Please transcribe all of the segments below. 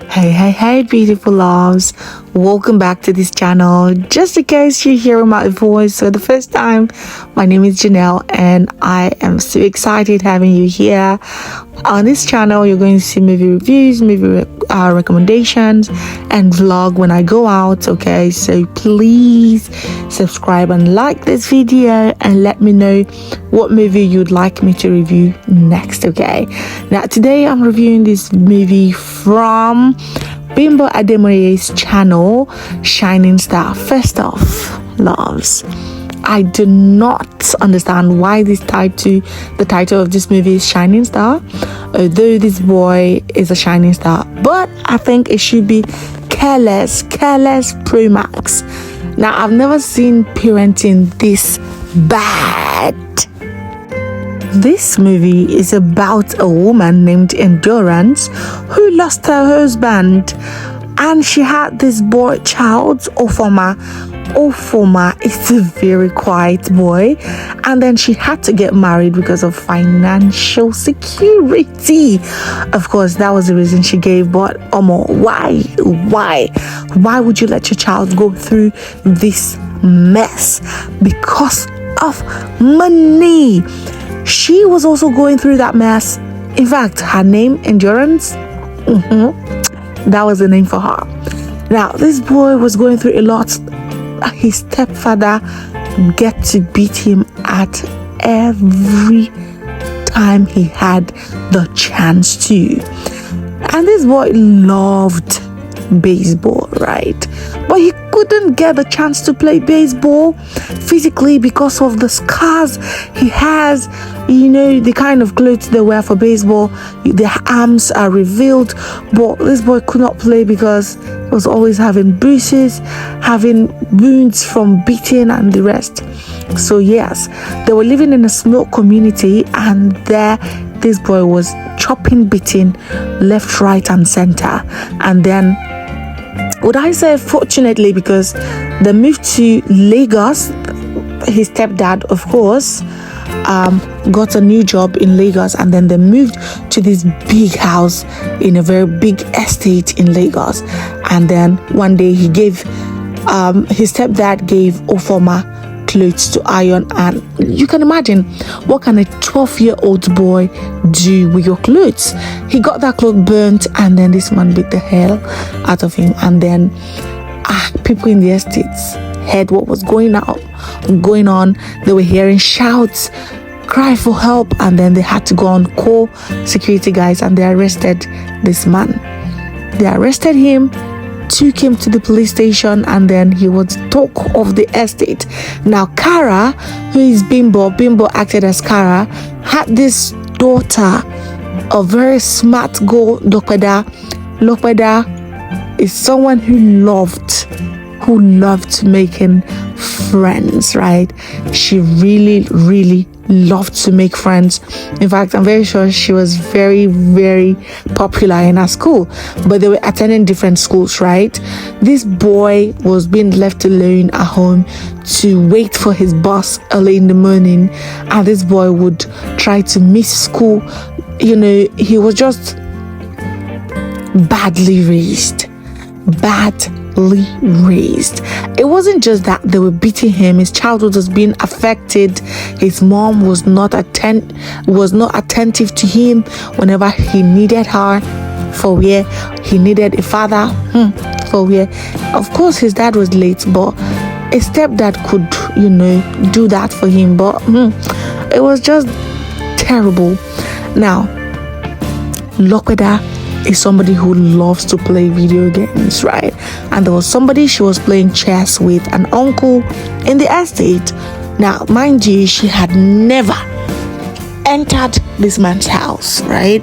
Hey, beautiful loves. Welcome back to this channel. Just in case you're hearing my voice for the first time, my name is Janelle and I am so excited having you here. On this channel, you're going to see movie reviews, movie recommendations, and vlog when I go out, okay? So please subscribe and like this video and let me know what movie you'd like me to review next, okay? Now, today I'm reviewing this movie from Bimbo Ademoye's channel, Shining Star. First off, loves, I do not understand why the title of this movie is Shining Star, although this boy is a shining star, but I think it should be Careless Pro Max. Now, I've never seen parenting this bad. This movie is about a woman named Endurance who lost her husband, and she had this boy child, Ofoma. Ofoma is a very quiet boy, and then she had to get married because of financial security. Of course, that was the reason she gave. But why would you let your child go through this mess? Because of money. She was also going through that mess. In fact, her name, Endurance, that was the name for her. Now, this boy was going through a lot. His stepfather get to beat him at every time he had the chance to. And this boy loved baseball, right? But he couldn't get the chance to play baseball physically because of the scars he has. You know, the kind of clothes they wear for baseball, their arms are revealed, but this boy could not play because he was always having bruises, having wounds from beating and the rest. So yes, they were living in a small community, and there this boy was chopping, beating left, right and center. And then, would I say fortunately, because they moved to Lagos, his stepdad, of course, got a new job in Lagos, and then they moved to this big house in a very big estate in Lagos. And then one day he gave his stepdad gave Ofoma clothes to iron, and you can imagine what can a 12-year-old boy do with your clothes. He got that cloth burnt, and then this man beat the hell out of him. And then people in the estates heard what was going on. They were hearing shouts, cry for help, and then they had to go and call security guys, and they arrested this man. They arrested him, took him to the police station, and then he was talk of the estate. Now, Kara, who is Bimbo acted as Kara, had this daughter, a very smart girl, Lokpeda. Lokpeda is someone who loved making friends, right? She really loved to make friends. In fact, I'm very sure she was very popular in her school, but they were attending different schools, right? This boy was being left alone at home to wait for his bus early in the morning, and this boy would try to miss school. You know, he was just badly raised. It wasn't just that they were beating him. His childhood was being affected. His mom was not attentive to him whenever he needed her, for where he needed a father, for where, of course, his dad was late, but a stepdad could, do that for him. But it was just terrible. Now, Lokweda is somebody who loves to play video games, right? And there was somebody she was playing chess with, an uncle in the estate. Now, mind you, she had never entered this man's house, right?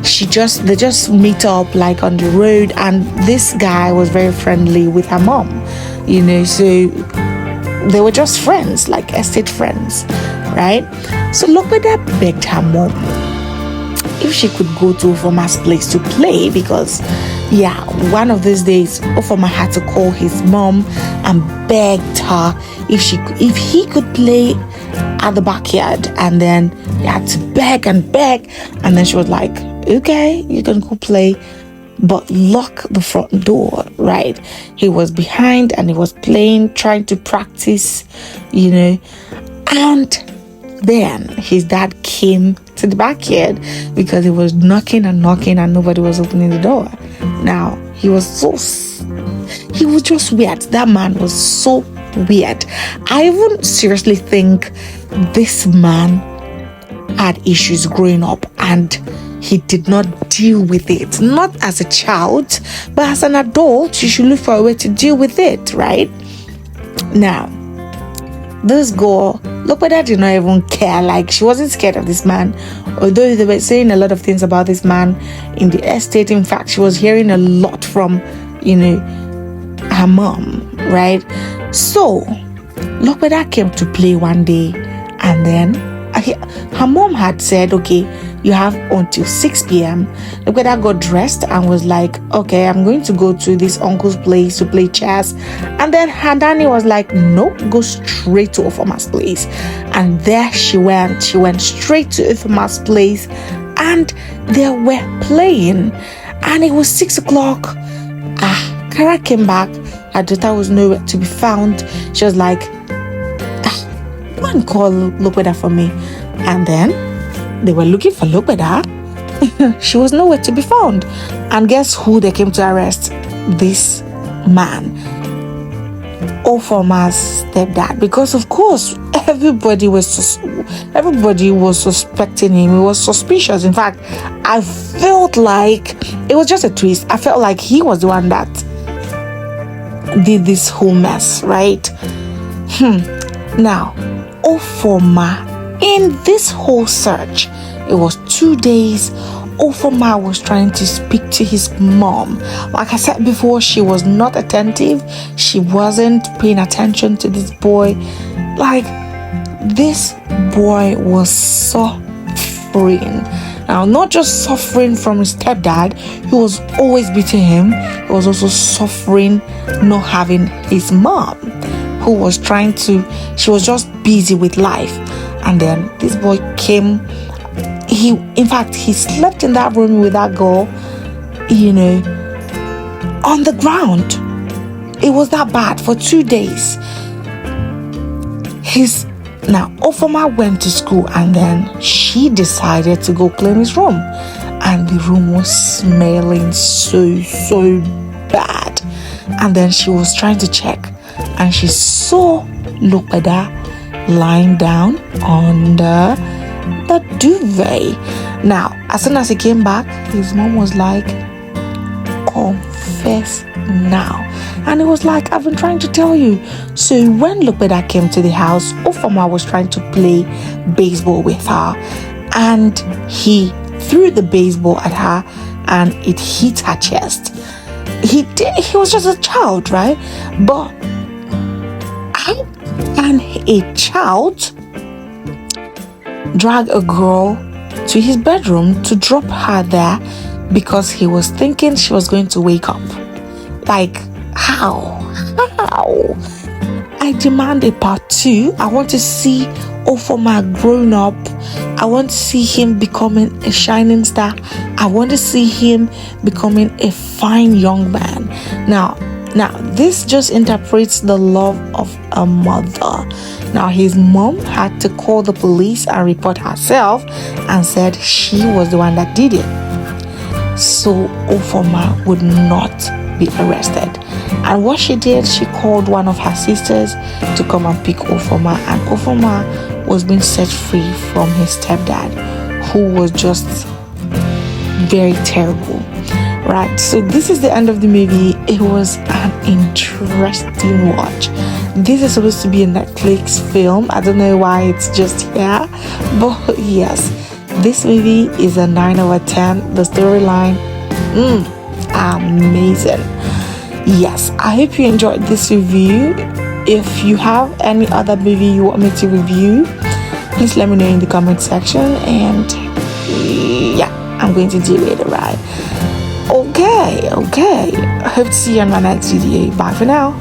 They just meet up like on the road, and this guy was very friendly with her mom, so they were just friends, like estate friends, right? So Lokweda begged her mom if she could go to Ofoma's place to play, because one of these days Ofoma had to call his mom and begged her if he could play at the backyard, and then he had to beg, and then she was like, okay, you can go play. but lock the front door, right? He was behind and he was playing, trying to practice, and then his dad came to the backyard because he was knocking and nobody was opening the door. Now, he was just weird. That man was so weird. I even seriously think this man had issues growing up and he did not deal with it. Not as a child, but as an adult, you should look for a way to deal with it, right? Now, this girl, Lopedah did not even care. Like, she wasn't scared of this man, although they were saying a lot of things about this man in the estate. In fact, she was hearing a lot from, her mom, right? So, Lopedah came to play one day, and then her mom had said, okay, you have until 6 p.m. Lopedah got dressed and was like, okay, I'm going to go to this uncle's place to play chess. And then her nanny was like, no, go straight to Ufoma's place. And there she went. She went straight to Ufoma's place and they were playing. And it was 6 o'clock. Kara came back. Her daughter was nowhere to be found. She was like, go and call Lopedah for me. And then they were looking for Lopedah. She was nowhere to be found. And guess who they came to arrest? This man, Ufoma's stepdad. Because of course, everybody was suspecting him. He was suspicious. In fact, I felt like it was just a twist. I felt like he was the one that did this whole mess, right? Now, Ufoma, in this whole search, it was 2 days. Ufoma was trying to speak to his mom. Like I said before, she was not attentive. She wasn't paying attention to this boy. Like, this boy was suffering. Now, not just suffering from his stepdad, he was always beating him. He was also suffering not having his mom, who was she was just busy with life. And then this boy came. In fact, he slept in that room with that girl, on the ground. It was that bad for 2 days. Now, Ufoma went to school and then she decided to go clean his room. And the room was smelling so bad. And then she was trying to check and she saw Lopedah lying down under the duvet. Now, as soon as he came back, his mom was like, confess now. And he was like, I've been trying to tell you. So when Lopedah came to the house, Ufoma was trying to play baseball with her, and he threw the baseball at her and it hit her chest. He was just a child, right? But how can a child drag a girl to his bedroom to drop her there because he was thinking she was going to wake up? Like, how? I demand a part 2. I want to see Ufoma grown up. I want to see him becoming a shining star. I want to see him becoming a fine young man. Now, this just interprets the love of a mother. Now, his mom had to call the police and report herself and said she was the one that did it. So Ufoma would not be arrested. And what she did, she called one of her sisters to come and pick Ufoma. And Ufoma was being set free from his stepdad, who was just very terrible. Right, so this is the end of the movie. It was an interesting watch. This is supposed to be a Netflix film. I don't know why it's just here, but yes, this movie is a 9 over 10. The storyline, amazing. Yes, I hope you enjoyed this review. If you have any other movie you want me to review, please let me know in the comment section, and yeah, I'm going to do it, right? Okay. I hope to see you on my next video. Bye for now.